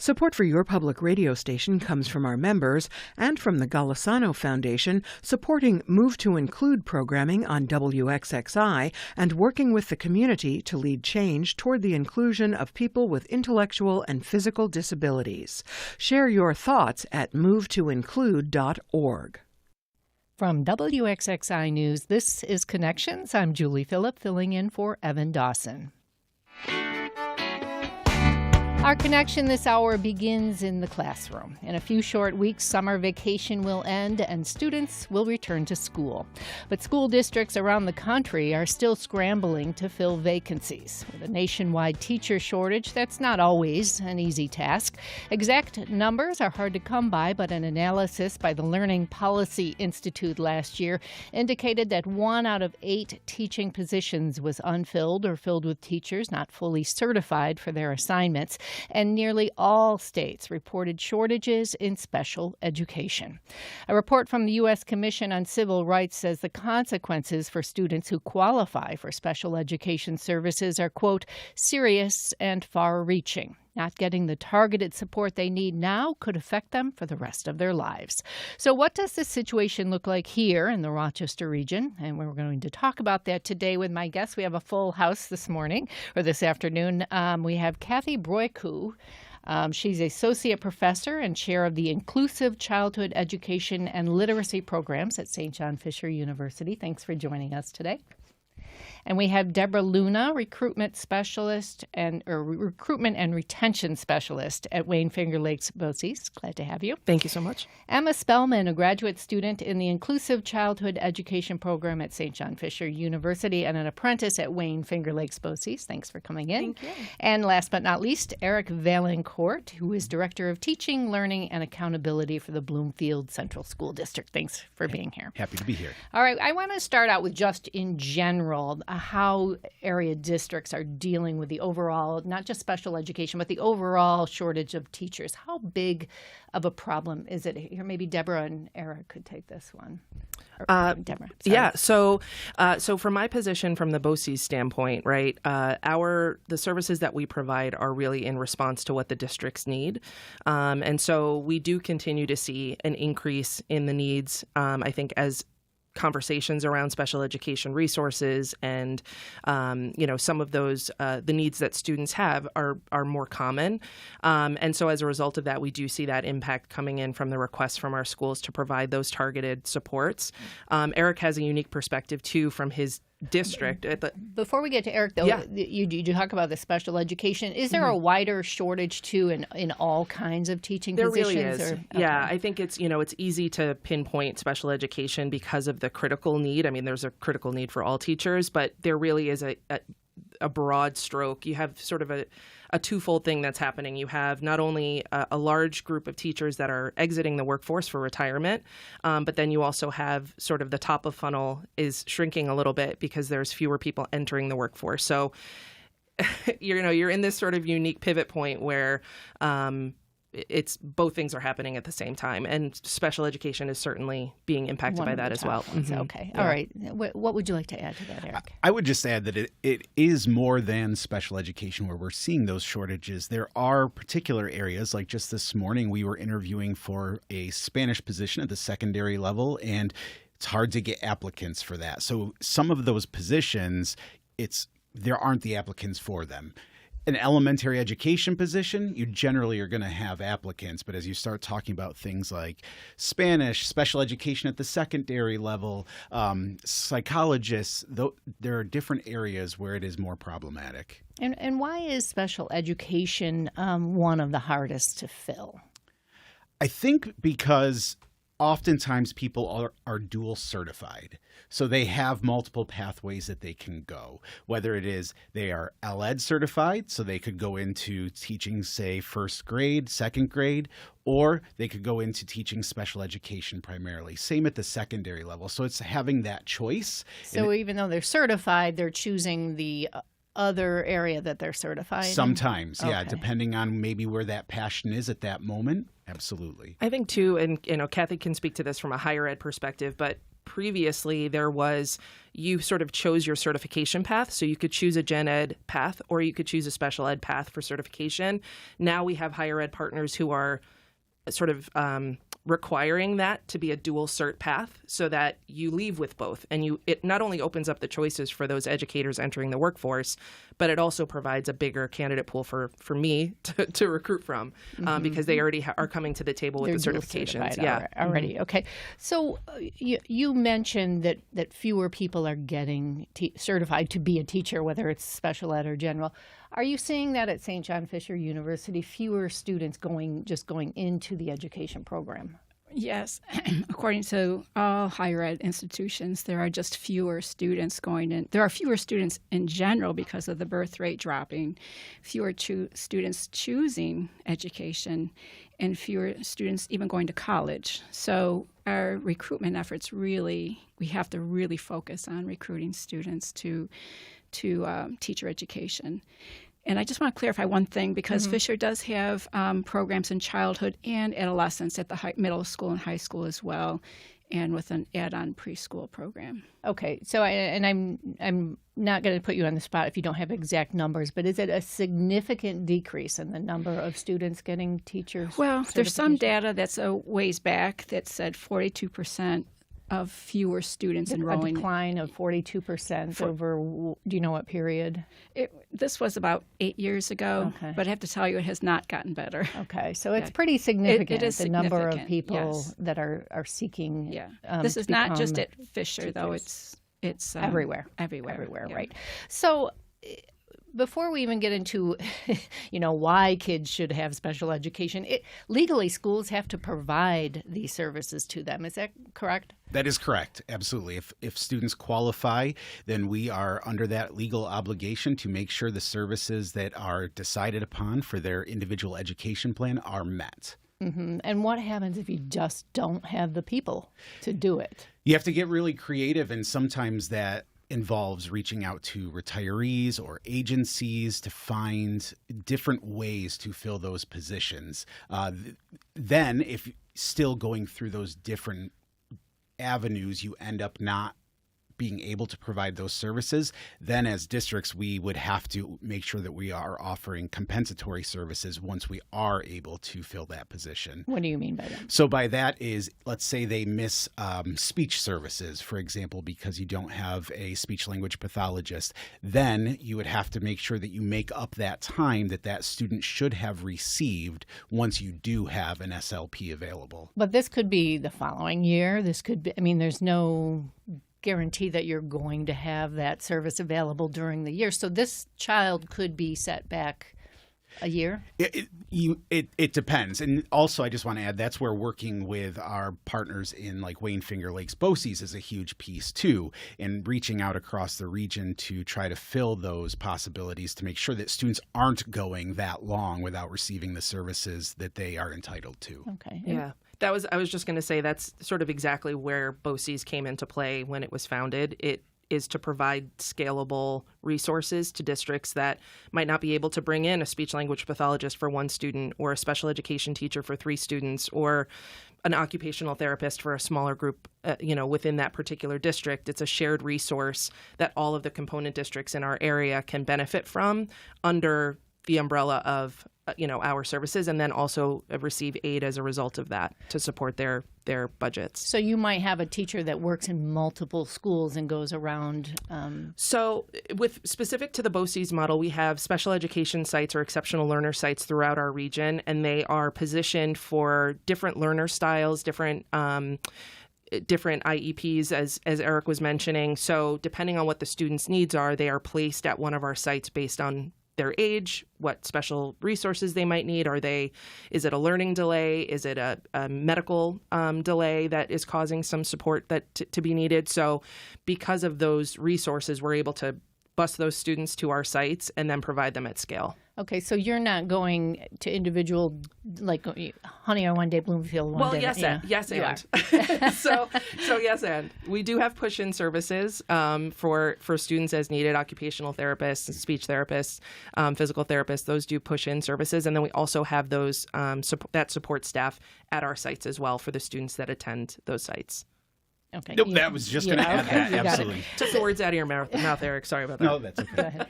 Support for your public radio station comes from our members and from the Golisano Foundation, supporting Move to Include programming on WXXI and working with the community to lead change toward the inclusion of people with intellectual and physical disabilities. Share your thoughts at movetoinclude.org. From WXXI News, this is Connections. I'm Julie Philipp, filling in for Evan Dawson. Our connection this hour begins in the classroom. In a few short weeks, summer vacation will end and students will return to school. But school districts around the country are still scrambling to fill vacancies. With a nationwide teacher shortage, that's not always an easy task. Exact numbers are hard to come by, but an analysis by the Learning Policy Institute last year indicated that 1 out of 8 teaching positions was unfilled or filled with teachers not fully certified for their assignments. And nearly all states reported shortages in special education. A report from the U.S. Commission on Civil Rights says the consequences for students who qualify for special education services are, quote, serious and far-reaching. Not getting the targeted support they need now could affect them for the rest of their lives. So what does this situation look like here in the Rochester region? And we're going to talk about that today with my guests. We have a full house this afternoon. We have Kathy Broikou. She's associate professor and chair of the Inclusive Childhood Education and Literacy Programs at St. John Fisher University. Thanks for joining us today. And we have Debra Luna, recruitment and retention specialist at Wayne-Finger Lakes BOCES. Glad to have you. Thank you so much. Emma Spelman, a graduate student in the Inclusive Childhood Education Program at St. John Fisher University and an apprentice at Wayne-Finger Lakes BOCES. Thanks for coming in. Thank you. And last but not least, Eric Valancourt, who is Director of Teaching, Learning, and Accountability for the Bloomfield Central School District. Thanks for being here. Happy to be here. All right. I want to start out with just in general how area districts are dealing with the overall, not just special education, but the overall shortage of teachers. How big of a problem is it here? Maybe Debra and Eric could take this one. Debra. Yeah. So from my position, from the BOCES standpoint, right, the services that we provide are really in response to what the districts need. And so we do continue to see an increase in the needs, I think, as conversations around special education resources and, some of those, the needs that students have are more common. And so as a result of that, we do see that impact coming in from the requests from our schools to provide those targeted supports. Eric has a unique perspective, too, from his district. Before we get to Eric, though, yeah. you talk about the special education. Is there a wider shortage, too, in all kinds of teaching there positions? There really is. Yeah, I think it's easy to pinpoint special education because of the critical need. I mean, there's a critical need for all teachers, but there really is a broad stroke. You have sort of a twofold thing that's happening. You have not only a large group of teachers that are exiting the workforce for retirement, but then you also have sort of the top of funnel is shrinking a little bit because there's fewer people entering the workforce. So, you're in this sort of unique pivot point where it's both things are happening at the same time, and special education is certainly being impacted by that as well. Mm-hmm. Okay. Yeah. All right. What would you like to add to that, Eric? I would just add that it is more than special education where we're seeing those shortages. There are particular areas, like just this morning, we were interviewing for a Spanish position at the secondary level, and it's hard to get applicants for that. So some of those positions, there aren't the applicants for them. An elementary education position, you generally are going to have applicants. But as you start talking about things like Spanish, special education at the secondary level, psychologists, there are different areas where it is more problematic. And why is special education one of the hardest to fill? I think because oftentimes people are dual certified. So they have multiple pathways that they can go, whether it is they are LED certified, so they could go into teaching, say, first grade, second grade, or they could go into teaching special education primarily. Same at the secondary level. So it's having that choice. So even though they're certified, they're choosing the other area that they're certified in? Sometimes, yeah, depending on maybe where that passion is at that moment. Absolutely. I think, too, and Kathy can speak to this from a higher ed perspective, but previously there was, you sort of chose your certification path. So you could choose a gen ed path or you could choose a special ed path for certification. Now we have higher ed partners who are sort of requiring that to be a dual cert path so that you leave with both. And it not only opens up the choices for those educators entering the workforce, but it also provides a bigger candidate pool for me to recruit from because they already are coming to the table with the certifications. Already. Okay. So you mentioned that fewer people are getting certified to be a teacher, whether it's special ed or general. Are you seeing that at St. John Fisher University, fewer students going into the education program? Yes. According to all higher ed institutions, there are just fewer students going in. There are fewer students in general because of the birth rate dropping, fewer students choosing education, and fewer students even going to college. So our recruitment efforts we have to really focus on recruiting students to teacher education. And I just want to clarify one thing, because Fisher does have programs in childhood and adolescence at the middle school and high school as well, and with an add-on preschool program. Okay, so I'm not going to put you on the spot if you don't have exact numbers, but is it a significant decrease in the number of students getting teachers? Well, there's some data that's a ways back that said 42% of fewer students enrolling. A decline of 42% over, do you know what period? This was about 8 years ago, but I have to tell you it has not gotten better. Okay, so it's pretty significant, it is the number of significant, people that are seeking. Yeah, this is not just at Fisher, though. It's everywhere. Everywhere, right. So before we even get into, why kids should have special education, legally schools have to provide these services to them. Is that correct? That is correct. Absolutely. If students qualify, then we are under that legal obligation to make sure the services that are decided upon for their individual education plan are met. Mm-hmm. And what happens if you just don't have the people to do it? You have to get really creative, and sometimes that involves reaching out to retirees or agencies to find different ways to fill those positions. Then, if still going through those different avenues, you end up not being able to provide those services, then as districts, we would have to make sure that we are offering compensatory services once we are able to fill that position. What do you mean by that? So by that is, let's say they miss speech services, for example, because you don't have a speech language pathologist, then you would have to make sure that you make up that time that student should have received once you do have an SLP available. But this could be the following year. This could be, there's no guarantee that you're going to have that service available during the year. So this child could be set back a year? It depends. And also, I just want to add, that's where working with our partners in like Wayne-Finger Lakes BOCES is a huge piece too, and reaching out across the region to try to fill those possibilities to make sure that students aren't going that long without receiving the services that they are entitled to. Okay. Yeah. I was just going to say that's sort of exactly where BOCES came into play when it was founded. It is to provide scalable resources to districts that might not be able to bring in a speech language pathologist for one student, or a special education teacher for 3 students, or an occupational therapist for a smaller group, within that particular district. It's a shared resource that all of the component districts in our area can benefit from under the umbrella of our services, and then also receive aid as a result of that to support their budgets. So you might have a teacher that works in multiple schools and goes around. So with specific to the BOCES model, we have special education sites or exceptional learner sites throughout our region, and they are positioned for different learner styles, different IEPs, as Eric was mentioning. So depending on what the student's needs are, they are placed at one of our sites based on their age, what special resources they might need. Is it a learning delay? Is it a medical delay that is causing some support to be needed? So because of those resources, we're able to bus those students to our sites and then provide them at scale. Okay, so you're not going to individual, like, honey, I want day Bloomfield one day. Yes, and. So yes, and. We do have push-in services for students as needed, occupational therapists, speech therapists, physical therapists. Those do push-in services. And then we also have those that support staff at our sites as well for the students that attend those sites. Okay. Nope, that was just going to add that. You got it. Absolutely. Took the words out of your mouth, Eric. Sorry about that. No, that's okay. Go ahead.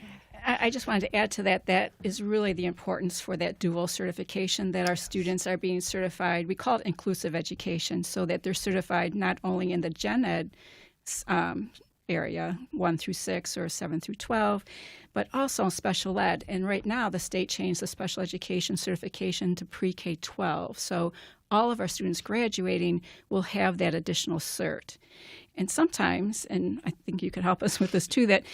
I just wanted to add to that. That is really the importance for that dual certification, that our students are being certified. We call it inclusive education, so that they're certified not only in the gen ed area, 1 through 6 or 7 through 12, but also in special ed. And right now, the state changed the special education certification to pre-K-12. So all of our students graduating will have that additional cert. And sometimes, and I think you could help us with this too, that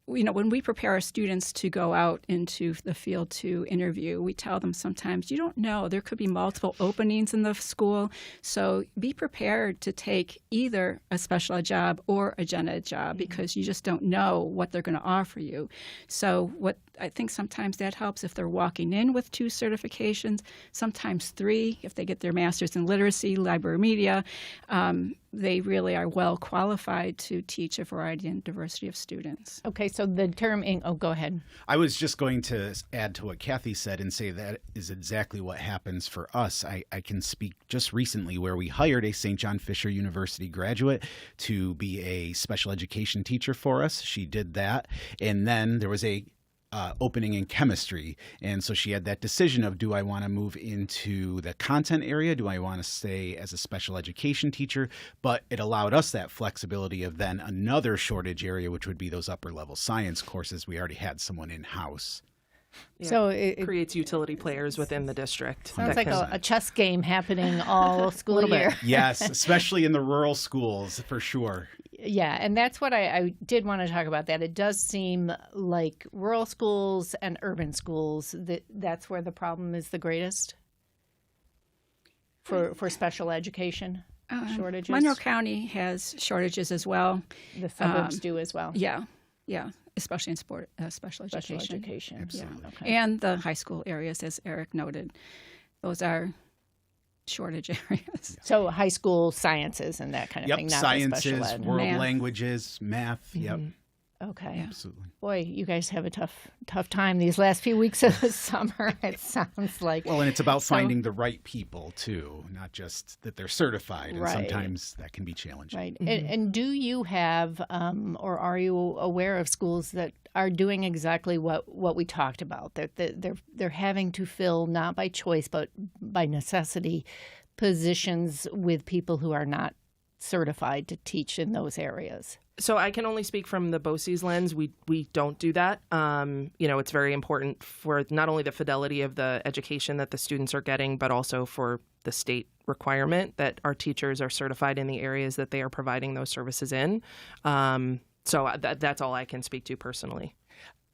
when we prepare our students to go out into the field to interview, we tell them sometimes, you don't know, there could be multiple openings in the school, so be prepared to take either a special ed job or a gen ed job because you just don't know what they're going to offer you. So what I think sometimes that helps if they're walking in with 2 certifications, sometimes 3 if they get their master's in literacy, library media. They really are well qualified to teach a variety and diversity of students. Okay, so the term, go ahead. I was just going to add to what Kathy said and say that is exactly what happens for us. I can speak just recently where we hired a St. John Fisher University graduate to be a special education teacher for us. She did that. And then there was a opening in chemistry. And so she had that decision of, do I want to move into the content area? Do I want to stay as a special education teacher? But it allowed us that flexibility of then another shortage area, which would be those upper level science courses. We already had someone in-house. Yeah. So it creates utility players within the district. Sounds like a chess game happening all school year. Yes, especially in the rural schools, for sure. Yeah, and that's what I did want to talk about. That it does seem like rural schools and urban schools, that's where the problem is the greatest for special education shortages. Monroe County has shortages as well. The suburbs do as well. Yeah, especially in special education. Special education. Absolutely. Yeah, okay. And the high school areas, as Eric noted. Those are shortage areas. So high school sciences and that kind of thing, not sciences, the special ed. world Math. languages, math. Yep, Okay. absolutely. Boy, you guys have a tough time these last few weeks of the summer, it sounds like. Well, and it's about finding the right people, too, not just that they're certified. And Right. sometimes that can be challenging. Right. And do you have, or are you aware of schools that are doing exactly what we talked about? They're having to fill, not by choice, but by necessity, positions with people who are not certified to teach in those areas. So I can only speak from the BOCES lens. We don't do that. It's very important for not only the fidelity of the education that the students are getting, but also for the state requirement that our teachers are certified in the areas that they are providing those services in. So that's all I can speak to personally.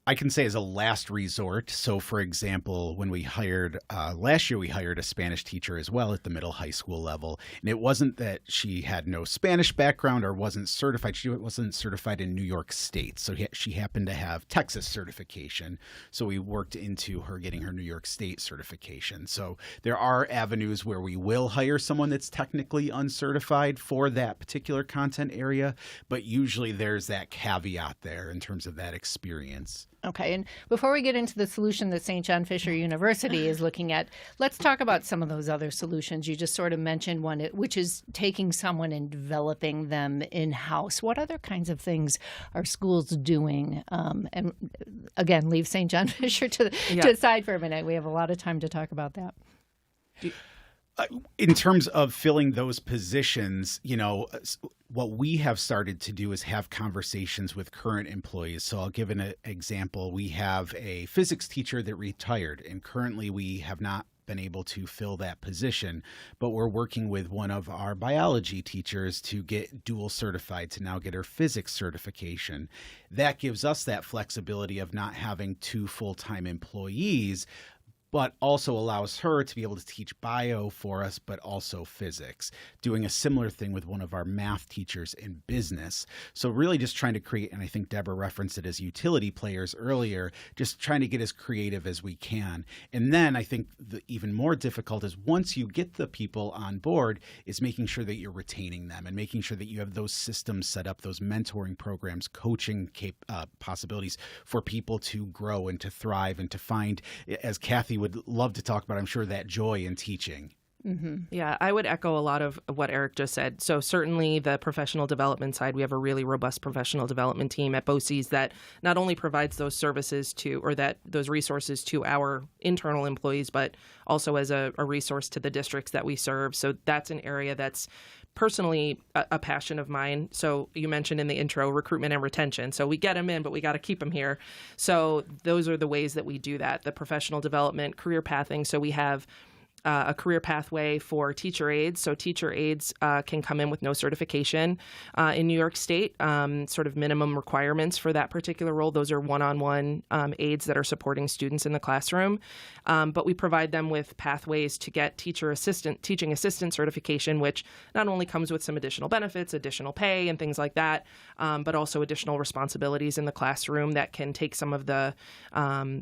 I can say as a last resort. So, for example, when we hired last year, we hired a Spanish teacher as well at the middle high school level. And it wasn't that she had no Spanish background or wasn't certified. She wasn't certified in New York State. So she happened to have Texas certification. So we worked into her getting her New York State certification. So there are avenues where we will hire someone that's technically uncertified for that particular content area. But usually there's that caveat there in terms of that experience. Okay, and before we get into the solution that St. John Fisher University is looking at, let's talk about some of those other solutions. You just sort of mentioned one, which is taking someone and developing them in-house. What other kinds of things are schools doing? And again, leave St. John Fisher to the side for a minute. We have a lot of time to talk about that. In terms of filling those positions, what we have started to do is have conversations with current employees. So I'll give an example. We have a physics teacher that retired, and currently we have not been able to fill that position, but we're working with one of our biology teachers to get dual certified to now get her physics certification. That gives us that flexibility of not having 2 full-time employees, but also allows her to be able to teach bio for us, but also physics. Doing a similar thing with one of our math teachers in business. So really just trying to create, and I think Debra referenced it as utility players earlier, just trying to get as creative as we can. And then I think the even more difficult is once you get the people on board is making sure that you're retaining them and making sure that you have those systems set up, those mentoring programs, coaching possibilities for people to grow and to thrive and to find, as Kathy would love to talk about, I'm sure, that joy in teaching. Yeah, I would echo a lot of what Eric just said. So certainly the professional development side, we have a really robust professional development team at BOCES that not only provides those services those resources to our internal employees, but also as a resource to the districts that we serve. So that's an area that's personally a passion of mine. So you mentioned in the intro, recruitment and retention. So we get them in, but we got to keep them here. So those are the ways that we do that. The professional development, career pathing. So we have a career pathway for teacher aides. So teacher aides can come in with no certification in New York State, sort of minimum requirements for that particular role. Those are one-on-one aides that are supporting students in the classroom. But we provide them with pathways to get teaching assistant certification, which not only comes with some additional benefits, additional pay and things like that, but also additional responsibilities in the classroom that can take some of the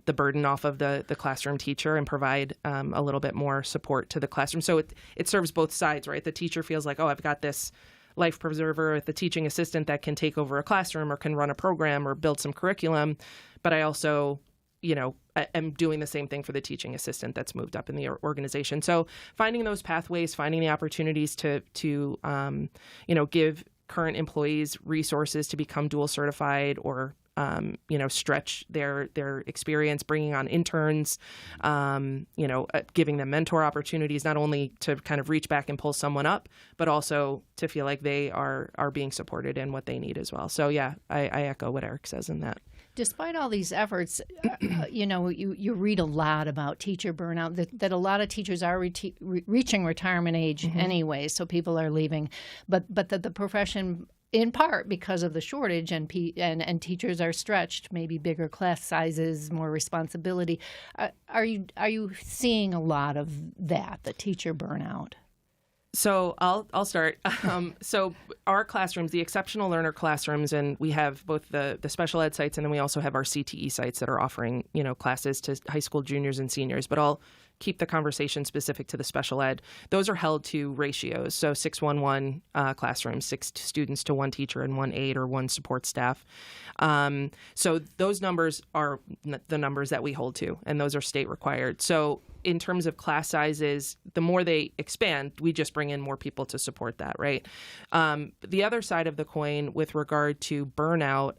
burden off of the classroom teacher and provide a little bit more support to the classroom. So it serves both sides, right? The teacher feels like, oh, I've got this life preserver, the teaching assistant that can take over a classroom or can run a program or build some curriculum. But I also, am doing the same thing for the teaching assistant that's moved up in the organization. So finding those pathways, finding the opportunities to give current employees resources to become dual certified or stretch their experience, bringing on interns, giving them mentor opportunities, not only to kind of reach back and pull someone up, but also to feel like they are being supported in what they need as well. So yeah, I echo what Eric says in that. Despite all these efforts, you read a lot about teacher burnout, that a lot of teachers are reaching retirement age anyway, so people are leaving, but that the profession, in part because of the shortage and teachers are stretched, maybe bigger class sizes, more responsibility. Are you seeing a lot of that, the teacher burnout? So I'll start. So our classrooms, the exceptional learner classrooms, and we have both the special ed sites and then we also have our CTE sites that are offering, classes to high school juniors and seniors. But I'll keep the conversation specific to the special ed. Those are held to ratios. So 6-1-1 classrooms, 6 students to 1 teacher and 1 aide or 1 support staff. So those numbers are the numbers that we hold to, and those are state required. So in terms of class sizes, the more they expand, we just bring in more people to support that, right? The other side of the coin with regard to burnout,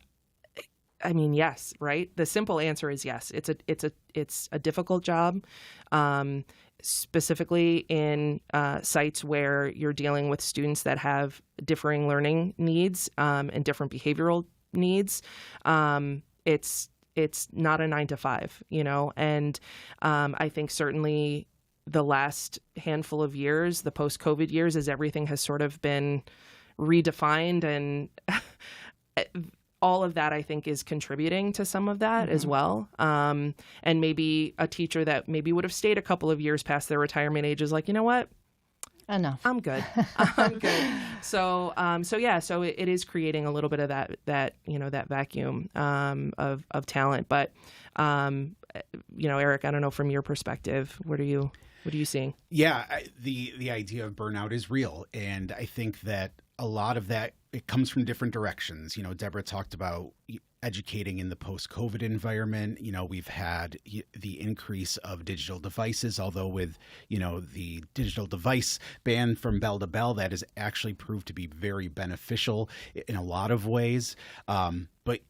I mean, yes, right? The simple answer is yes. It's a difficult job, specifically in sites where you're dealing with students that have differing learning needs and different behavioral needs. It's not a 9 to 5, and I think certainly the last handful of years, the post-COVID years, as everything has sort of been redefined, and all of that I think is contributing to some of that as well. And maybe a teacher that maybe would have stayed a couple of years past their retirement age is like, you know what? Enough. I'm good. So it is creating a little bit of that vacuum of talent. But Eric, I don't know, from your perspective, what are you seeing? Yeah, the idea of burnout is real, and I think that a lot of that, it comes from different directions. Debra talked about educating in the post-COVID environment. We've had the increase of digital devices, although with, the digital device ban from bell to bell, that has actually proved to be very beneficial in a lot of ways. But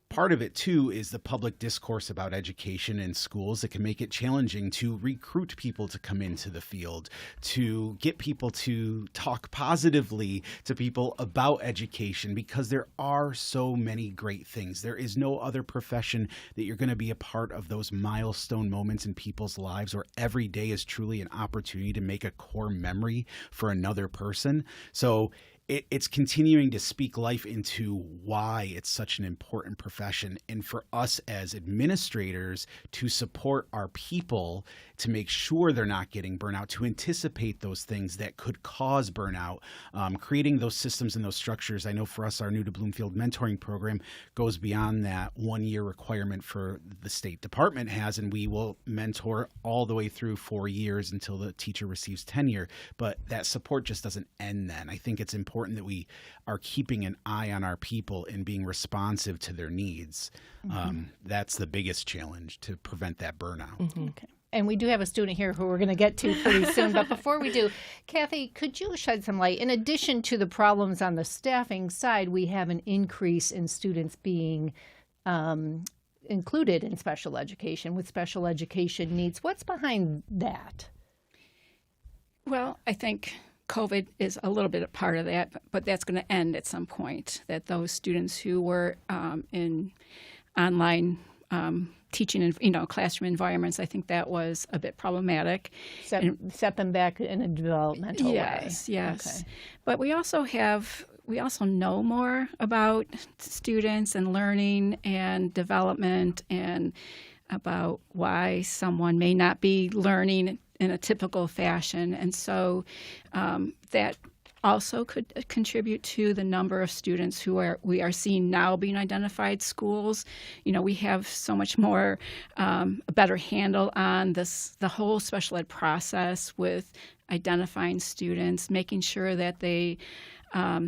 part of it, too, is the public discourse about education in schools that can make it challenging to recruit people to come into the field, to get people to talk positively to people about education, because there are so many great things. There is no other profession that you're going to be a part of those milestone moments in people's lives where every day is truly an opportunity to make a core memory for another person. So it's continuing to speak life into why it's such an important profession, and for us as administrators to support our people to make sure they're not getting burnout, to anticipate those things that could cause burnout, creating those systems and those structures. I know for us, our New to Bloomfield mentoring program goes beyond that 1-year requirement for the State Department has, and we will mentor all the way through 4 years until the teacher receives tenure. But that support just doesn't end then. I think it's important that we are keeping an eye on our people and being responsive to their needs. That's the biggest challenge, to prevent that burnout. Okay. And we do have a student here who we're going to get to pretty soon. But before we do, Kathy, could you shed some light? In addition to the problems on the staffing side, we have an increase in students being included in special education with special education needs. What's behind that? Well, I think COVID is a little bit a part of that, but that's going to end at some point, that those students who were in online teaching in classroom environments, I think that was a bit problematic. Set them back in a developmental way. Yes. Okay. But we also know more about students and learning and development and about why someone may not be learning in a typical fashion. And so that also could contribute to the number of students who we are seeing now being identified schools. We have so much more, a better handle on the whole special ed process with identifying students, making sure that they,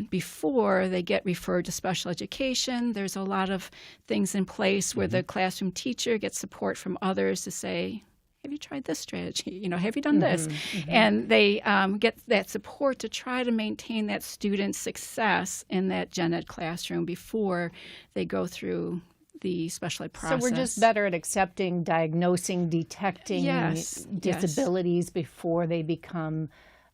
before they get referred to special education, there's a lot of things in place where the classroom teacher gets support from others to say, have you tried this strategy? Have you done this? And they get that support to try to maintain that student's success in that gen ed classroom before they go through the special ed process. So we're just better at accepting, diagnosing, detecting disabilities before they become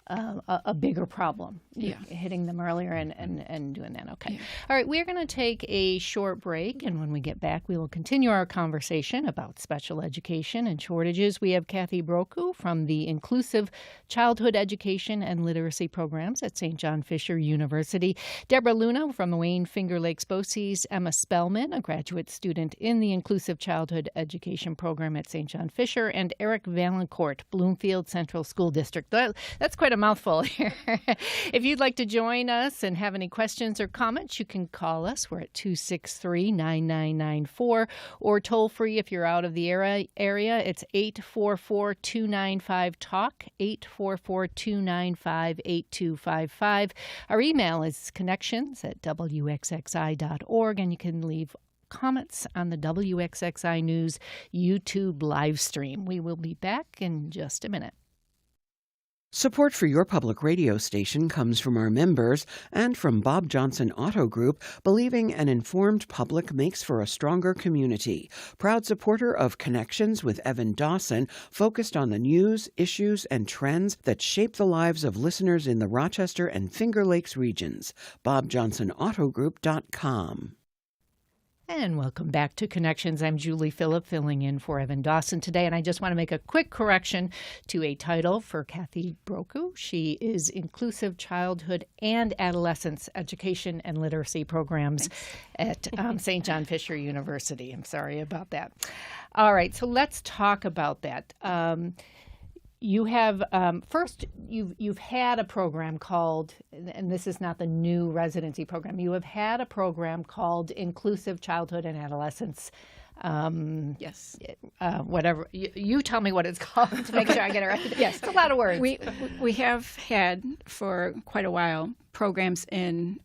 a bigger problem. Hitting them earlier and doing that. Okay. All right, we're going to take a short break, and when we get back, we will continue our conversation about special education and shortages. We have Kathy Broikou from the Inclusive Childhood Education and Literacy Programs at St. John Fisher University, Debra Luna from the Wayne-Finger Lakes BOCES, Emma Spelman, a graduate student in the Inclusive Childhood Education Program at St. John Fisher, and Eric Valancourt, Bloomfield Central School District. That's quite a mouthful here. If you'd like to join us and have any questions or comments, you can call us. We're at 263-9994, or toll free if you're out of the area. It's 844-295-TALK, 844-295-8255. Our email is connections@wxxi.org, and you can leave comments on the WXXI News YouTube live stream. We will be back in just a minute. Support for your public radio station comes from our members and from Bob Johnson Auto Group, believing an informed public makes for a stronger community. Proud supporter of Connections with Evan Dawson, focused on the news, issues, and trends that shape the lives of listeners in the Rochester and Finger Lakes regions. BobJohnsonAutoGroup.com. And welcome back to Connections. I'm Julie Philipp, filling in for Evan Dawson today. And I just want to make a quick correction to a title for Kathy Broikou. She is Inclusive Childhood and Adolescence Education and Literacy Programs at St. John Fisher University. I'm sorry about that. All right, so let's talk about that. You have first. You've had a program called, and this is not the new residency program. You have had a program called Inclusive Childhood and Adolescence. Yes. Whatever. You tell me what it's called to make sure I get it right. Yes, it's a lot of words. We have had for quite a while programs in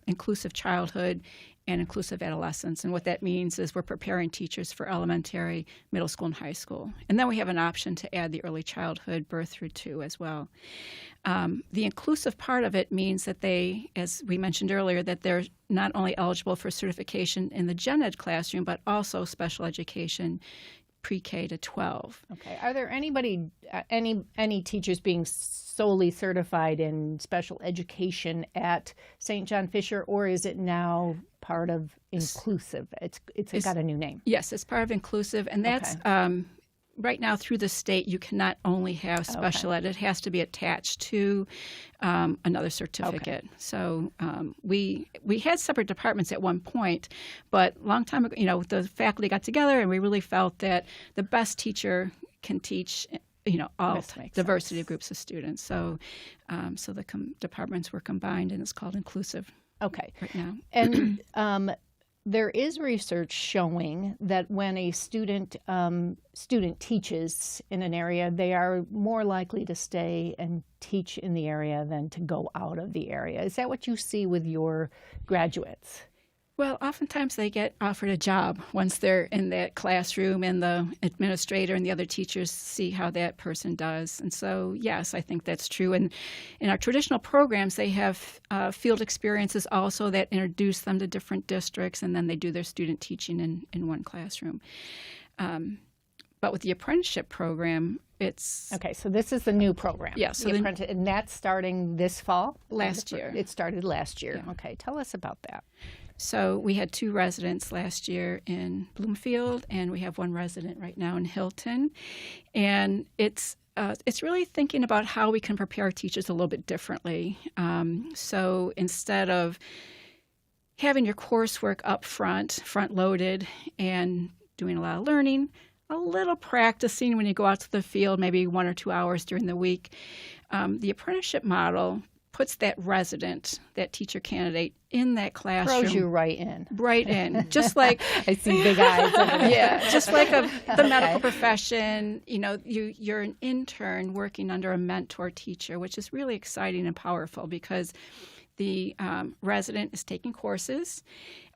inclusive childhood and inclusive adolescence. And what that means is we're preparing teachers for elementary, middle school, and high school. And then we have an option to add the early childhood, birth through 2 as well. The inclusive part of it means that they, as we mentioned earlier, that they're not only eligible for certification in the gen ed classroom, but also special education pre-K to 12. Okay. Are there any teachers being solely certified in special education at St. John Fisher, or is it now part of inclusive? It's got a new name. Yes, it's part of inclusive, and that's right now through the state. You cannot only have special ed; it has to be attached to another certificate. Okay. So we had separate departments at one point, but a long time ago, the faculty got together, and we really felt that the best teacher can teach all diversity of groups of students. So so the departments were combined, and it's called inclusive. Okay. Right now. And there is research showing that when a student teaches in an area, they are more likely to stay and teach in the area than to go out of the area. Is that what you see with your graduates? Well, oftentimes they get offered a job once they're in that classroom and the administrator and the other teachers see how that person does. And so, yes, I think that's true. And in our traditional programs, they have field experiences also that introduce them to different districts, and then they do their student teaching in one classroom. But with the apprenticeship program, it's... Okay, so this is the new program. Yeah. So and that's starting this fall? Last year. It started last year. Yeah. Okay, tell us about that. So we had 2 residents last year in Bloomfield, and we have 1 resident right now in Hilton. And it's really thinking about how we can prepare teachers a little bit differently. So instead of having your coursework up front-loaded, and doing a lot of learning, a little practicing when you go out to the field, maybe 1 or 2 hours during the week, the apprenticeship model puts that resident, that teacher candidate, in that classroom. Throws you right in. Right in. Just like... I see big eyes. Yeah, just like the medical profession, you're an intern working under a mentor teacher, which is really exciting and powerful because the resident is taking courses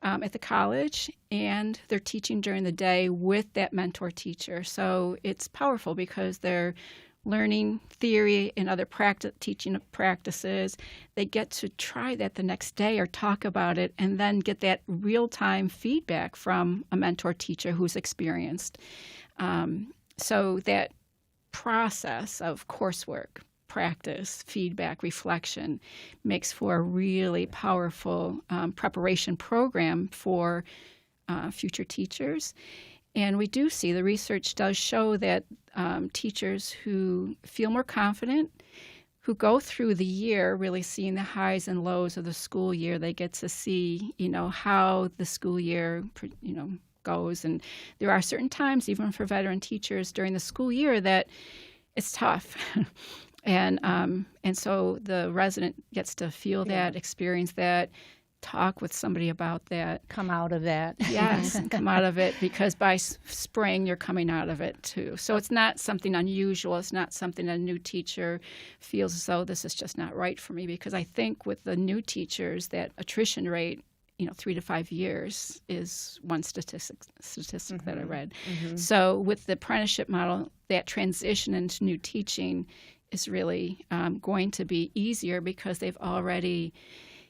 at the college, and they're teaching during the day with that mentor teacher. So it's powerful because they're learning theory and other teaching practices. They get to try that the next day or talk about it and then get that real-time feedback from a mentor teacher who's experienced. So that process of coursework, practice, feedback, reflection makes for a really powerful preparation program for future teachers. And we do see, the research does show that teachers who feel more confident, who go through the year really seeing the highs and lows of the school year, they get to see, how the school year, goes. And there are certain times, even for veteran teachers during the school year, that it's tough. And so the resident gets to feel that, experience that, talk with somebody about that. Come out of that. Yes, come out of it, because by spring you're coming out of it too. So it's not something unusual. It's not something a new teacher feels as though this is just not right for me, because I think with the new teachers that attrition rate, 3 to 5 years is one statistic that I read. Mm-hmm. So with the apprenticeship model, that transition into new teaching is really going to be easier because they've already,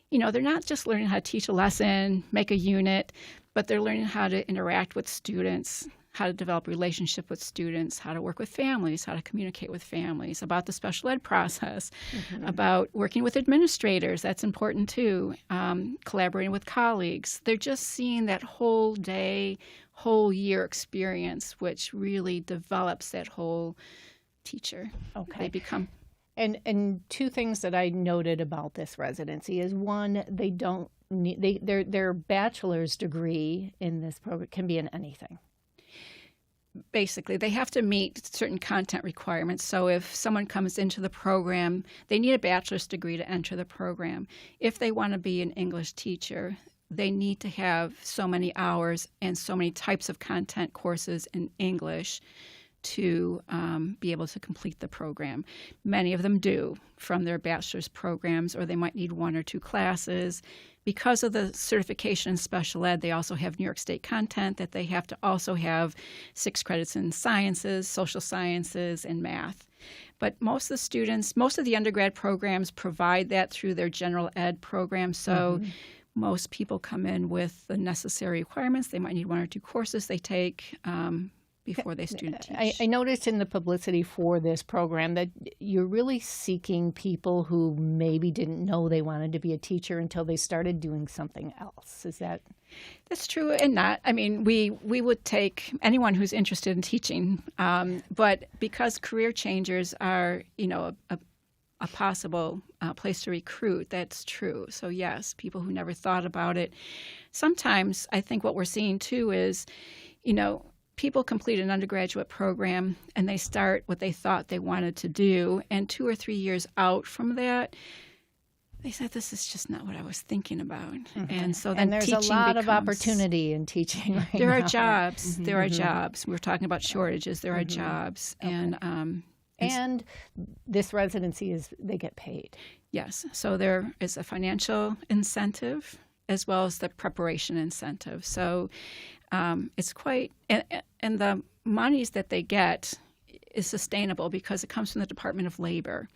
they're not just learning how to teach a lesson, make a unit, but they're learning how to interact with students, how to develop relationship with students, how to work with families, how to communicate with families, about the special ed process, about working with administrators. That's important too. Collaborating with colleagues. They're just seeing that whole day, whole year experience, which really develops that whole teacher. Okay. They become... And 2 things that I noted about this residency is, one, they don't need their bachelor's degree in this program can be in anything. Basically, they have to meet certain content requirements. So if someone comes into the program, they need a bachelor's degree to enter the program. If they want to be an English teacher, they need to have so many hours and so many types of content courses in English to be able to complete the program. Many of them do from their bachelor's programs, or they might need 1 or 2 classes. Because of the certification in special ed, they also have New York State content that they have to also have 6 credits in sciences, social sciences, and math. But most of the undergrad programs provide that through their general ed program. So most people come in with the necessary requirements. They might need 1 or 2 courses they take before they student teach. I noticed in the publicity for this program that you're really seeking people who maybe didn't know they wanted to be a teacher until they started doing something else. Is that... That's true and not. I mean, we would take anyone who's interested in teaching, but because career changers are, a possible place to recruit, that's true. So yes, people who never thought about it. Sometimes I think what we're seeing too is, people complete an undergraduate program and they start what they thought they wanted to do, and 2 or 3 years out from that, they said, this is just not what I was thinking about. And so then there's a lot of opportunity in teaching right there now. Are jobs. There are jobs. We're talking about shortages. There are jobs. Okay. And this residency they get paid. Yes. So there is a financial incentive as well as the preparation incentive. So it's quite, and the monies that they get is sustainable because it comes from the Department of Labor.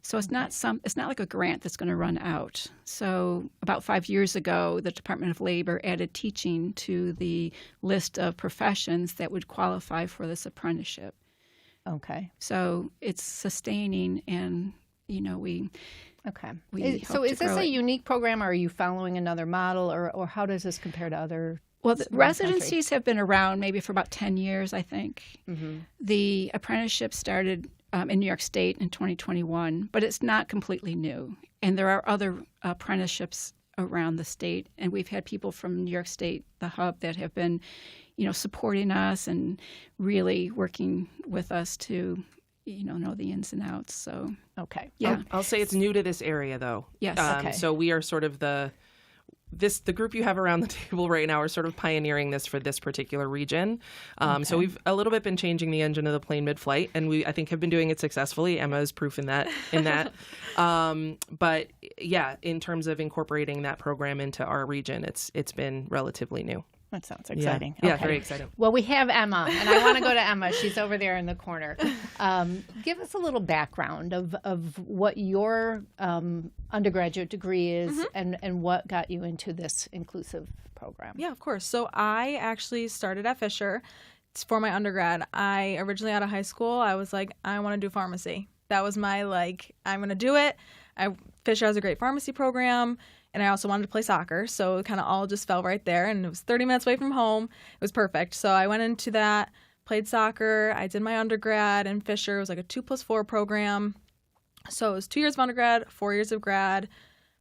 So it's not like a grant that's going to run out. So about 5 years ago, the Department of Labor added teaching to the list of professions that would qualify for this apprenticeship. Okay. So it's sustaining, and we Okay. So is this a unique program, or are you following another model, or how does this compare to other? Well, the residencies have been around maybe for about 10 years, I think. Mm-hmm. The apprenticeship started in New York State in 2021, but it's not completely new. And there are other apprenticeships around the state, and we've had people from New York State, the hub, that have been, supporting us and really working with us to know the ins and outs. So okay, yeah, I'll say it's new to this area, though. Yes. Okay. So we are sort of the group you have around the table right now are sort of pioneering this for this particular region. So we've a little bit been changing the engine of the plane mid-flight, and I think have been doing it successfully. Emma is proof in that. But yeah, in terms of incorporating that program into our region, it's been relatively new. That sounds exciting. Yeah, Okay. very exciting. Well, we have Emma, and I want to go to Emma. She's over there in the corner. Give us a little background of what your undergraduate degree is and what got you into this inclusive program. Yeah, of course. So I actually started at Fisher for my undergrad. I originally out of high school, I was like, I want to do pharmacy. That was my I'm going to do it. Fisher has a great pharmacy program. And I also wanted to play soccer, so it kind of all just fell right there. And it was 30 minutes away from home. It was perfect. So I went into that, played soccer. I did my undergrad in Fisher. It was like a 2+4 program. So it was 2 years of undergrad, 4 years of grad.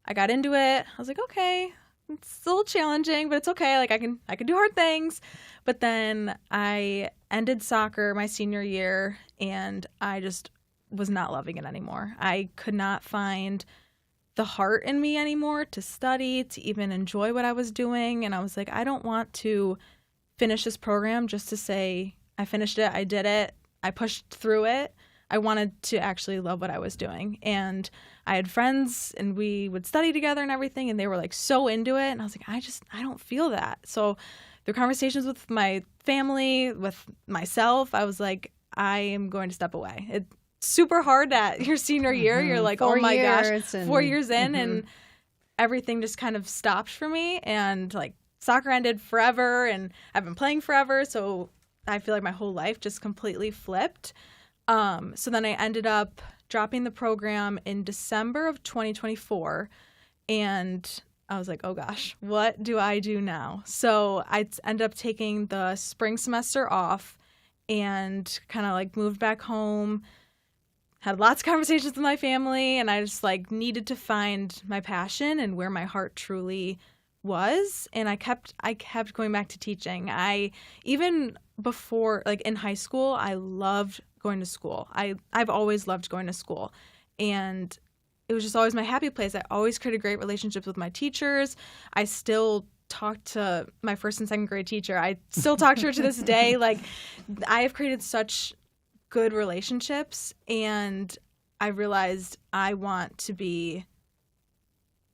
I got into it. I was like, okay, it's a little challenging, but it's okay. I can do hard things. But then I ended soccer my senior year, and I just was not loving it anymore. I could not find the heart in me anymore to study, to even enjoy what I was doing. And I was like, I don't want to finish this program just to say I finished it, I did it, I pushed through it. I wanted to actually love what I was doing. And I had friends and we would study together and everything, and they were so into it. And I was like, I don't feel that. So through conversations with my family, with myself, I was like, I am going to step away. It's super hard at your senior year. You're like, oh my gosh, 4 years in, and everything just kind of stopped for me. And soccer ended forever, and I've been playing forever. So I feel like my whole life just completely flipped. So then I ended up dropping the program in December of 2024. And I was like, oh gosh, what do I do now? So I ended up taking the spring semester off and kind of moved back home. Had lots of conversations with my family, and I just needed to find my passion and where my heart truly was. And I kept going back to teaching. Even before, in high school, I loved going to school. I've always loved going to school, and it was just always my happy place. I always created great relationships with my teachers. I still talk to my first and second grade teacher. I still talk to her to this day. I have created such good relationships, and I realized I want to be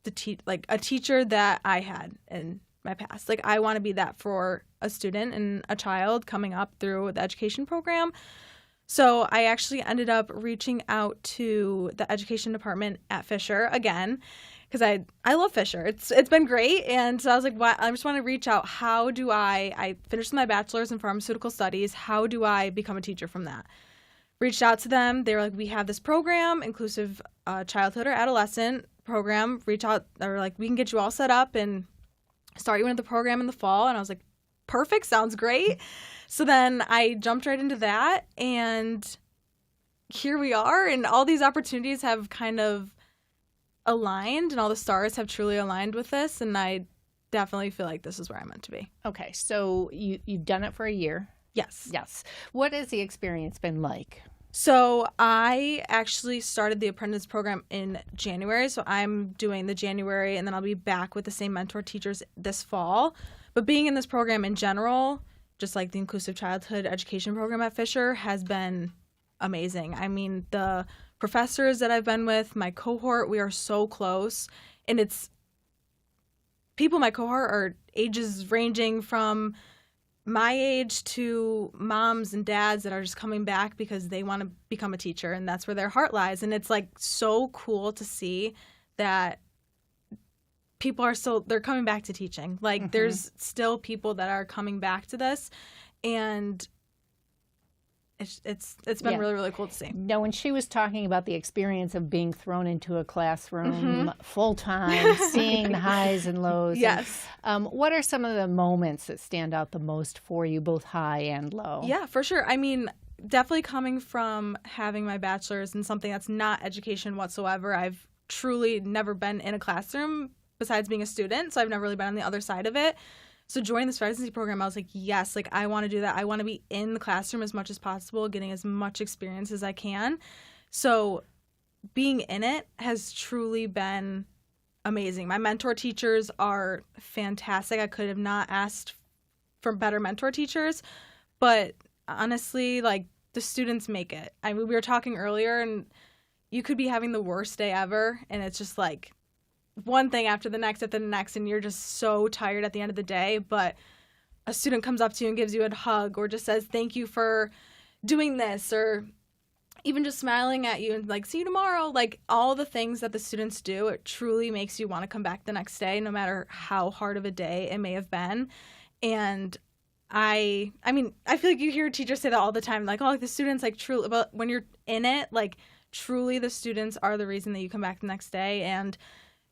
a teacher that I had in my past. I want to be that for a student and a child coming up through the education program. So I actually ended up reaching out to the education department at Fisher again, because I love Fisher. It's been great. And so I was like, I just want to reach out. How do I finished my bachelor's in pharmaceutical studies. How do I become a teacher from that? Reached out to them. They were like, we have this program, inclusive childhood or adolescent program. Reach out. They were like, we can get you all set up and start you into the program in the fall. And I was like, perfect. Sounds great. So then I jumped right into that, and here we are. And all these opportunities have kind of aligned, and all the stars have truly aligned with this. And I definitely feel like this is where I'm meant to be. Okay. So you've done it for a year. Yes. Yes. What has the experience been like? So I actually started the apprentice program in January. So I'm doing the January, and then I'll be back with the same mentor teachers this fall. But being in this program in general, just the inclusive childhood education program at Fisher, has been amazing. I mean, the professors that I've been with, my cohort, we are so close. And people in my cohort are ages ranging from my age to moms and dads that are just coming back because they want to become a teacher, and that's where their heart lies. And it's like so cool to see that people are still, they're coming back to teaching. Like there's still people that are coming back to this, and it's been really, really cool to see. Now, when she was talking about the experience of being thrown into a classroom full time, seeing the highs and lows. Yes. And, what are some of the moments that stand out the most for you, both high and low? Yeah, for sure. I mean, definitely coming from having my bachelor's in something that's not education whatsoever. I've truly never been in a classroom besides being a student, so I've never really been on the other side of it. So joining this residency program, I was like, yes, like I want to do that. I want to be in the classroom as much as possible, getting as much experience as I can. So being in it has truly been amazing. My mentor teachers are fantastic. I could have not asked for better mentor teachers, but honestly, like the students make it. I mean, we were talking earlier, and you could be having the worst day ever, and it's just like one thing after the next, and you're just so tired at the end of the day. But a student comes up to you and gives you a hug, or just says thank you for doing this, or even just smiling at you and like, see you tomorrow. Like all the things that the students do, it truly makes you want to come back the next day, no matter how hard of a day it may have been. And I mean, I feel like you hear teachers say that all the time, like, oh, the students, like, truly, but when you're in it, like, truly the students are the reason that you come back the next day. And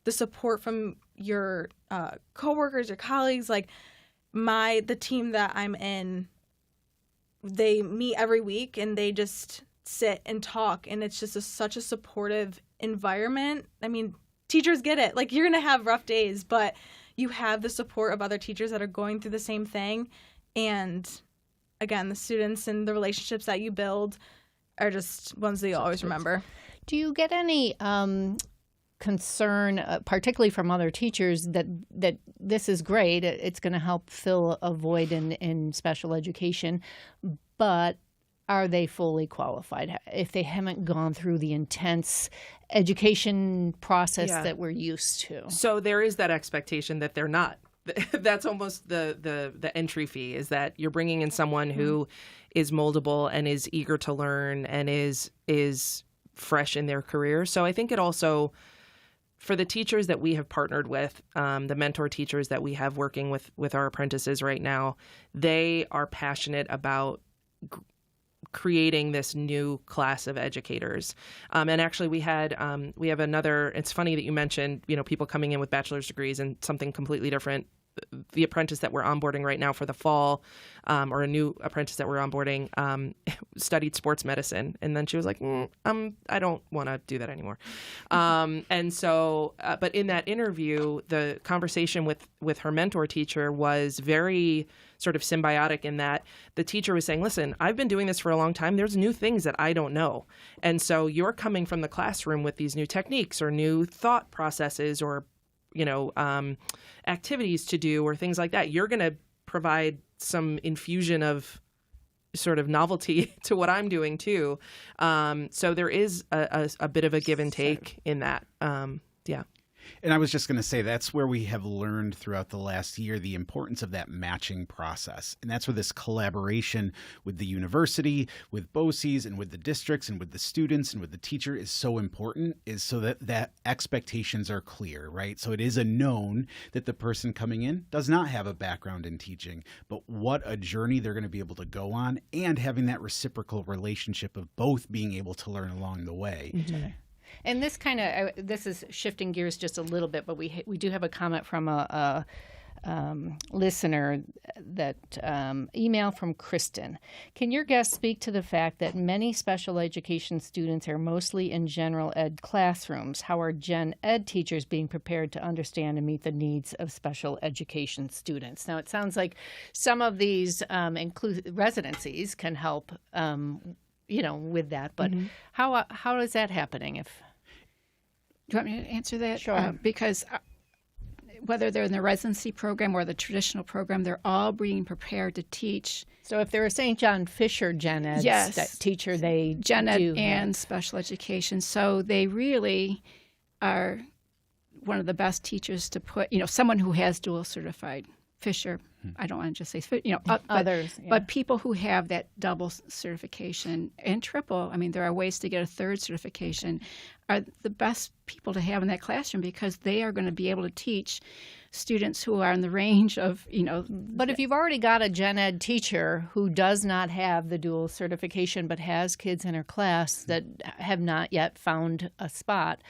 the support from your coworkers, your colleagues, like the team that I'm in, they meet every week and they just sit and talk, and it's just such a supportive environment. I mean, teachers get it. Like, you're going to have rough days, but you have the support of other teachers that are going through the same thing. And again, the students and the relationships that you build are just ones that you always remember. Do you get any concern, particularly from other teachers, that this is great, it's going to help fill a void in special education, but are they fully qualified if they haven't gone through the intense education process that we're used to? So there is that expectation that they're not. That's almost the entry fee, is that you're bringing in someone who is moldable and is eager to learn and is fresh in their career. So I think it also, for the teachers that we have partnered with, the mentor teachers that we have working with our apprentices right now, they are passionate about creating this new class of educators. And actually we have another, it's funny that you mentioned, people coming in with bachelor's degrees and something completely different. The apprentice that we're onboarding right now for the fall, or a new apprentice that we're onboarding, studied sports medicine. And then she was like, I don't want to do that anymore. And so, but in that interview, the conversation with her mentor teacher was very sort of symbiotic, in that the teacher was saying, listen, I've been doing this for a long time. There's new things that I don't know. And so you're coming from the classroom with these new techniques or new thought processes or activities to do or things like that. You're going to provide some infusion of sort of novelty to what I'm doing too. So there is a bit of a give and take in that. And I was just going to say, that's where we have learned throughout the last year the importance of that matching process. And that's where this collaboration with the university, with BOCES, and with the districts, and with the students, and with the teacher is so important, is so that expectations are clear, right? So it is a known that the person coming in does not have a background in teaching, but what a journey they're going to be able to go on, and having that reciprocal relationship of both being able to learn along the way. Mm-hmm. And this is shifting gears just a little bit, but we do have a comment from a listener, that email from Kristen. Can your guest speak to the fact that many special education students are mostly in general ed classrooms? How are gen ed teachers being prepared to understand and meet the needs of special education students? Now, it sounds like some of these residencies can help with that, but how is that happening? Do you want me to answer that? Sure. Because whether they're in the residency program or the traditional program, they're all being prepared to teach. So if they're a St. John Fisher gen ed teacher, they gen ed and special education. So they really are one of the best teachers to put, someone who has dual certified. Fisher, I don't want to just say, others, but people who have that double certification and triple, there are ways to get a third certification, are the best people to have in that classroom because they are going to be able to teach students who are in the range of, But if you've already got a gen ed teacher who does not have the dual certification but has kids in her class that have not yet found a spot,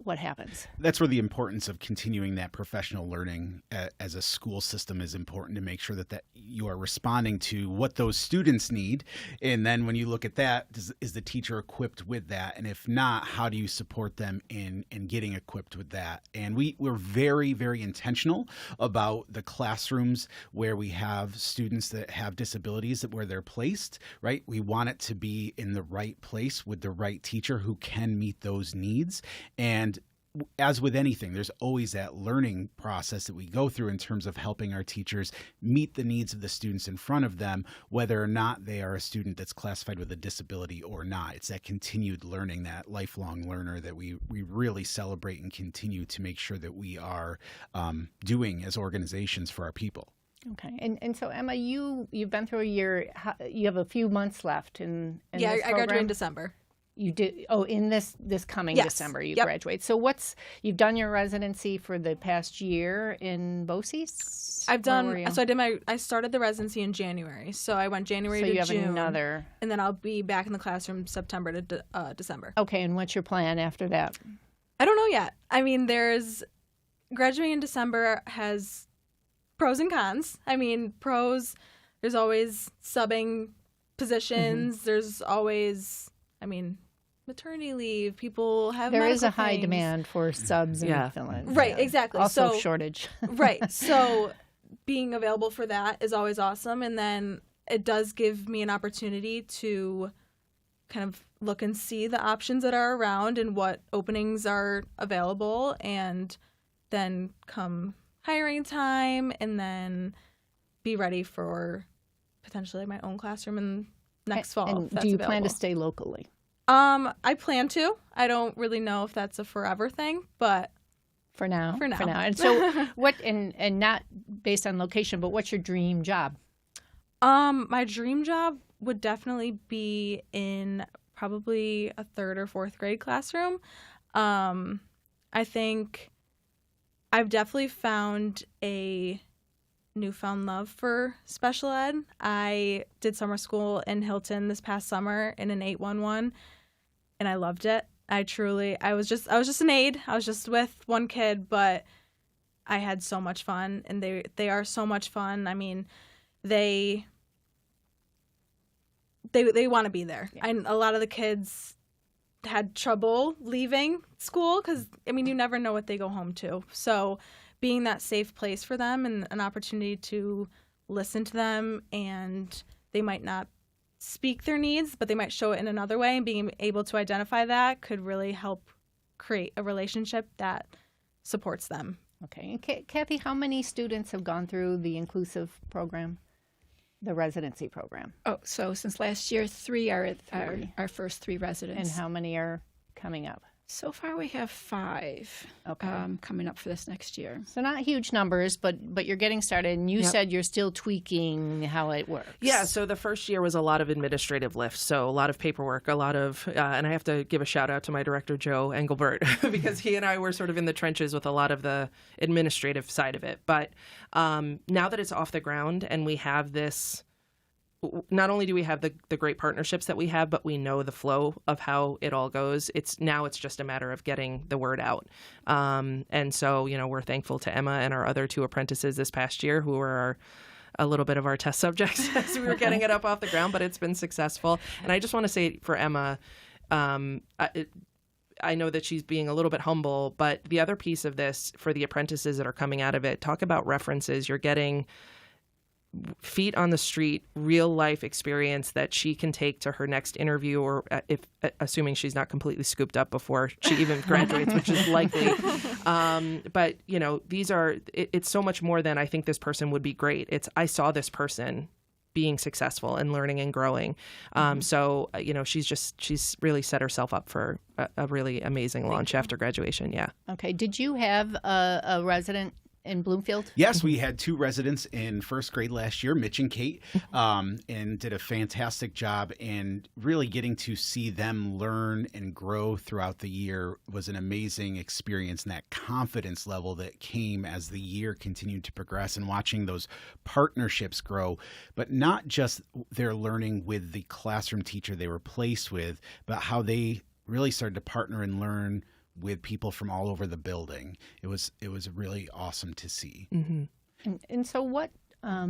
what happens? That's where the importance of continuing that professional learning as a school system is important, to make sure that you are responding to what those students need. And then when you look at that, is the teacher equipped with that? And if not, how do you support them in getting equipped with that? And we're very, very intentional about the classrooms where we have students that have disabilities, where they're placed, right? We want it to be in the right place with the right teacher who can meet those needs. And as with anything, there's always that learning process that we go through in terms of helping our teachers meet the needs of the students in front of them, whether or not they are a student that's classified with a disability or not. It's that continued learning, that lifelong learner that we really celebrate and continue to make sure that we are doing as organizations for our people. Okay. And so, Emma, you've been through a year. You have a few months left in this program. I graduated in December. You did. Oh, in this coming December, you graduate. So you've done your residency for the past year in BOCES? I started the residency in January. So I went January to June. So you have another. And then I'll be back in the classroom September to December. Okay. And what's your plan after that? I don't know yet. There's graduating in December has pros and cons. Pros, there's always subbing positions. There's always, maternity leave. People have There is a high things. Demand for subs and fill-ins. Right, exactly. Also shortage. Right. So being available for that is always awesome. And then it does give me an opportunity to kind of look and see the options that are around and what openings are available. And then come hiring time and then be ready for potentially my own classroom in next fall. And do you plan to stay locally? I plan to. I don't really know if that's a forever thing, but for now. For now. And so and not based on location, but what's your dream job? My dream job would definitely be in probably a 3rd or 4th grade classroom. I think I've definitely found a newfound love for special ed. I did summer school in Hilton this past summer in an 811, and I loved it. I was just an aide. I was just with one kid, but I had so much fun, and they are so much fun. They want to be there. Yeah. And a lot of the kids had trouble leaving school because, you never know what they go home to. So being that safe place for them and an opportunity to listen to them, and they might not speak their needs, but they might show it in another way, and being able to identify that could really help create a relationship that supports them. Okay. And Kathy, how many students have gone through the inclusive program, the residency program? Oh, so since last year, 3 are our first 3 residents. And how many are coming up? So far, we have 5 coming up for this next year. So not huge numbers, but you're getting started. And you said you're still tweaking how it works. Yeah, so the first year was a lot of administrative lift. So a lot of paperwork, a lot of, and I have to give a shout out to my director, Joe Engelbert, because he and I were sort of in the trenches with a lot of the administrative side of it. But now that it's off the ground and we have this, not only do we have the great partnerships that we have, but we know the flow of how it all goes. It's just a matter of getting the word out. And so, we're thankful to Emma and our other 2 apprentices this past year who were a little bit of our test subjects as we were getting it up off the ground, but it's been successful. And I just want to say for Emma, I know that she's being a little bit humble, but the other piece of this for the apprentices that are coming out of it, talk about references. You're getting feet on the street, real life experience that she can take to her next interview, or if assuming she's not completely scooped up before she even graduates, which is likely. But it's so much more than I think this person would be great. It's I saw this person being successful and learning and growing. So, she's really set herself up for a really amazing launch after graduation. Yeah. Okay. Did you have a resident in Bloomfield? Yes, we had 2 residents in first grade last year, Mitch and Kate, and did a fantastic job. And really getting to see them learn and grow throughout the year was an amazing experience. And that confidence level that came as the year continued to progress, and watching those partnerships grow, but not just their learning with the classroom teacher they were placed with, but how they really started to partner and learn with people from all over the building. It was really awesome to see. And so what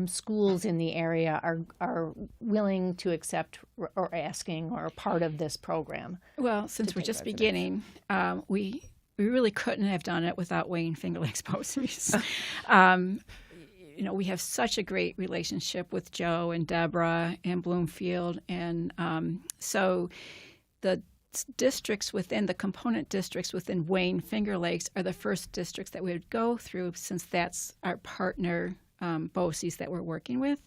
schools in the area are willing to accept or asking or a part of this program? Well, since we're just beginning, we really couldn't have done it without Wayne-Finger Lakes BOCES. We have such a great relationship with Joe and Debra and Bloomfield, and so the districts within the component districts within Wayne-Finger Lakes are the first districts that we would go through, since that's our partner BOCES that we're working with.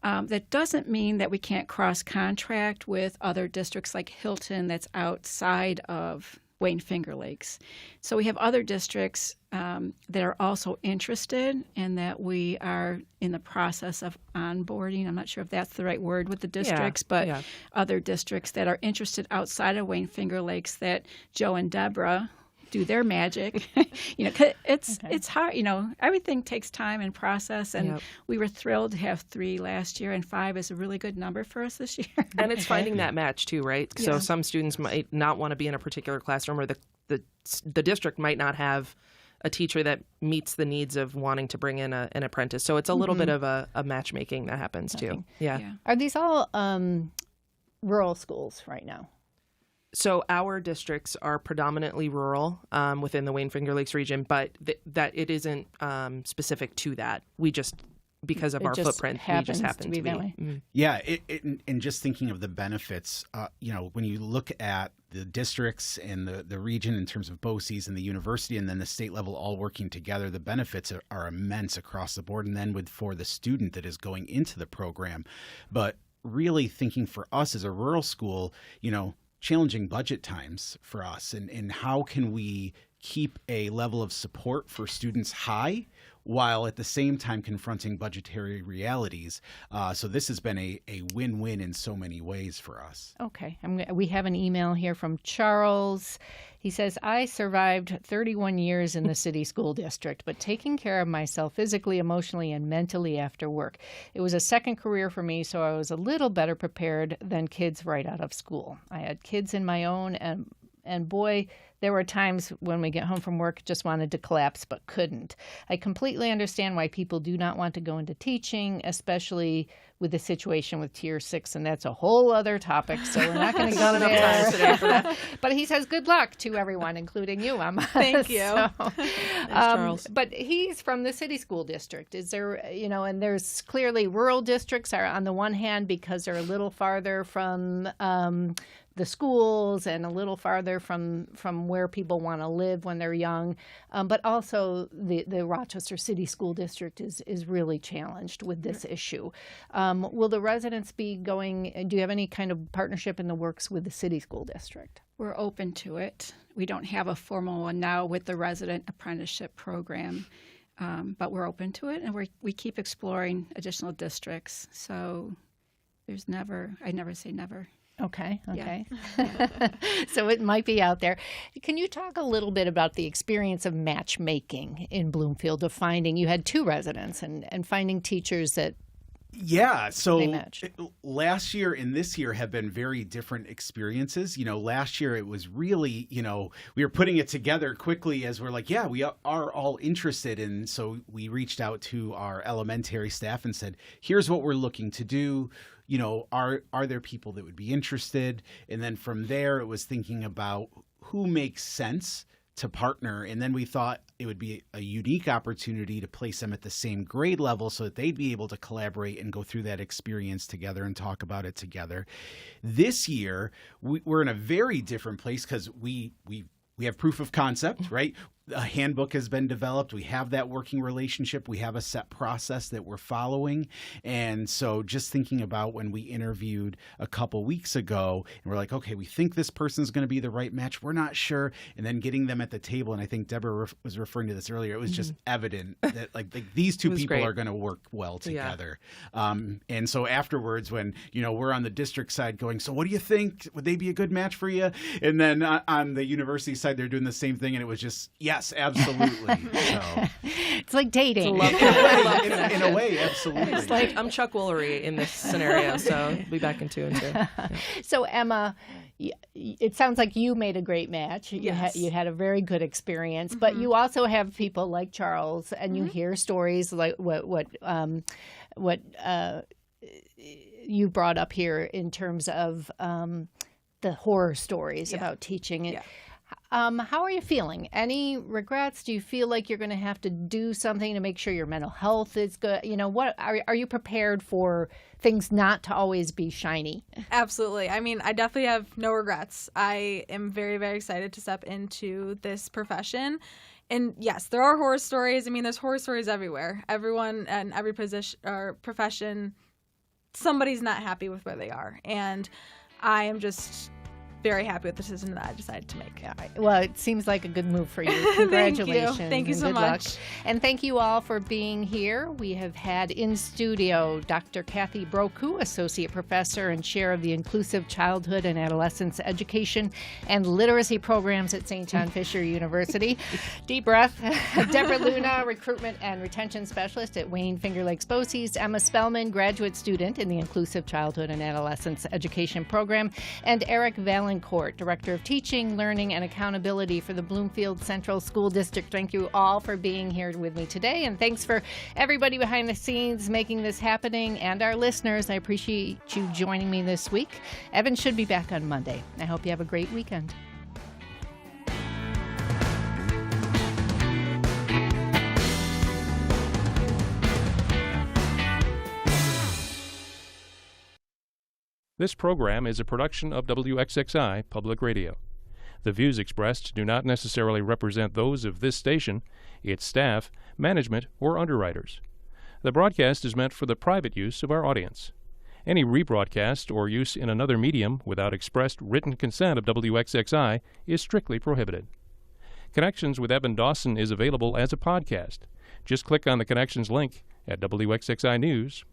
That doesn't mean that we can't cross-contract with other districts like Hilton that's outside of Wayne-Finger Lakes. So we have other districts that are also interested, and that we are in the process of onboarding. I'm not sure if that's the right word with the districts, but other districts that are interested outside of Wayne-Finger Lakes that Joe and Debra do their magic. 'Cause it's hard. Everything takes time and process, and we were thrilled to have 3 last year, and 5 is a really good number for us this year. And it's finding that match too, right? Yeah. So some students might not want to be in a particular classroom, or the district might not have a teacher that meets the needs of wanting to bring in an apprentice. So it's a little bit of a matchmaking that happens too. Yeah. Are these all rural schools right now? So our districts are predominantly rural within the Wayne-Finger Lakes region, but that it isn't specific to that. We just, because of our footprint, we just happen to be. That way. Yeah, and just thinking of the benefits, when you look at the districts and the region in terms of BOCES and the university and then the state level all working together, the benefits are immense across the board. And then for the student that is going into the program. But really thinking for us as a rural school, challenging budget times for us, and how can we keep a level of support for students high while at the same time confronting budgetary realities. So this has been a win-win in so many ways for us. Okay. We have an email here from Charles. He says, I survived 31 years in the city school district, but taking care of myself physically, emotionally, and mentally after work. It was a second career for me, so I was a little better prepared than kids right out of school. I had kids in my own, and boy, there were times when we get home from work, just wanted to collapse, but couldn't. I completely understand why people do not want to go into teaching, especially with the situation with Tier 6, and that's a whole other topic, so we're not going to go there today for that. But he says good luck to everyone, including you, Emma. Thank you. Charles. But he's from the city school district. Is there, and there's clearly rural districts are on the one hand because they're a little farther from the schools and a little farther from where people want to live when they're young. But also the Rochester City School District is really challenged with this issue. Will the residents be going, do you have any kind of partnership in the works with the City School District? We're open to it. We don't have a formal one now with the resident apprenticeship program, but we're open to it, and we keep exploring additional districts. So I never say never. Okay. Yeah. So it might be out there. Can you talk a little bit about the experience of matchmaking in Bloomfield, of finding, you had 2 residents and finding teachers that so last year and this year have been very different experiences. Last year it was really, we were putting it together quickly as we're like, we are all interested. And so we reached out to our elementary staff and said, here's what we're looking to do. Are there people that would be interested? And then from there, it was thinking about who makes sense to partner. And then we thought it would be a unique opportunity to place them at the same grade level so that they'd be able to collaborate and go through that experience together and talk about it together. This year, we're in a very different place because we have proof of concept, right? a handbook has been developed. We have that working relationship. We have a set process that we're following. And so just thinking about when we interviewed a couple weeks ago, and we're like, okay, we think this person's going to be the right match. We're not sure. And then getting them at the table. And I think Debra was referring to this earlier. It was just evident that like these two people are going to work well together. Yeah. And so afterwards, when, we're on the district side going, so what do you think? Would they be a good match for you? And then on the university side, they're doing the same thing. And it was just, yes, absolutely. So. It's like dating. In a way, absolutely. It's like I'm Chuck Woolery in this scenario, so we'll be back in 2 and 2. Yeah. So Emma, it sounds like you made a great match. Yes. You had a very good experience, but you also have people like Charles, and you hear stories like what you brought up here in terms of the horror stories about teaching. Yeah. How are you feeling? Any regrets? Do you feel like you're going to have to do something to make sure your mental health is good? What are you prepared for things not to always be shiny? Absolutely. I mean, I definitely have no regrets. I am very, very excited to step into this profession. And yes, there are horror stories. I mean, there's horror stories everywhere. Everyone and every position or profession, somebody's not happy with where they are. And I am just very happy with the decision that I decided to make. Well, it seems like a good move for you. Congratulations. Thank you so much. Luck. And thank you all for being here. We have had in studio Dr. Kathy Broikou, Associate Professor and Chair of the Inclusive Childhood and Adolescence Education and Literacy Programs at St. John Fisher University. Deep breath. Debra Luna, Recruitment and Retention Specialist at Wayne-Finger Lakes BOCES. Emma Spelman, Graduate Student in the Inclusive Childhood and Adolescence Education Program. And Eric Valencourt, Director of Teaching, Learning, and Accountability for the Bloomfield Central School District. Thank you all for being here with me today, and thanks for everybody behind the scenes making this happening, and our listeners. I appreciate you joining me this week. Evan should be back on Monday. I hope you have a great weekend. This program is a production of WXXI Public Radio. The views expressed do not necessarily represent those of this station, its staff, management, or underwriters. The broadcast is meant for the private use of our audience. Any rebroadcast or use in another medium without expressed written consent of WXXI is strictly prohibited. Connections with Evan Dawson is available as a podcast. Just click on the Connections link at WXXInews.org.